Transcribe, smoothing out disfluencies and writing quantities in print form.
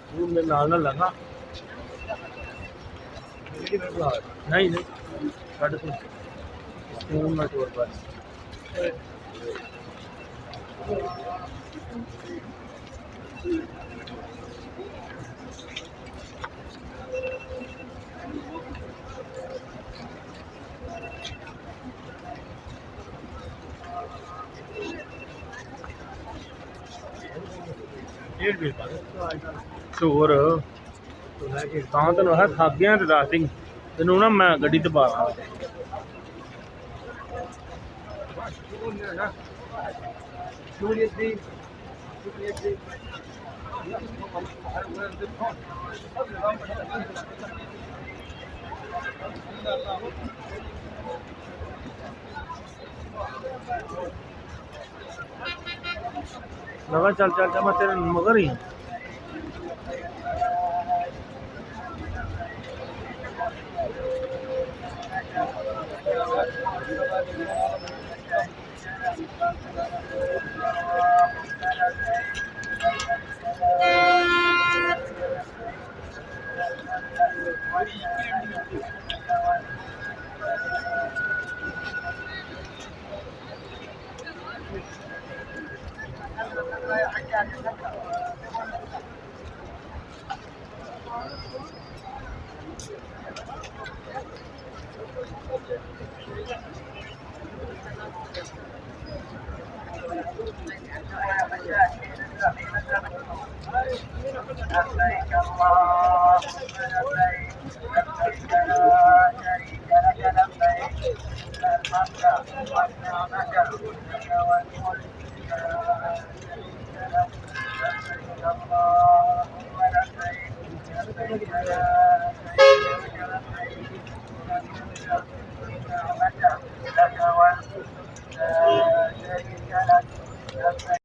तू मेरे नाल ना लगा नहीं नहीं कट तू स्पून में तोड़ बस चोर ਤਾਂ ਤੈਨੂੰ ਆਹ ਥੱਕ ਗਿਆ ਤੇ ਦੱਸ ਦੀ ਤੈਨੂੰ ਨਾ ਮੈਂ ਗੱਡੀ ਤੇ ਪਾ ਲਾਂ लगा चल चल चल मैं तेरे मगर ही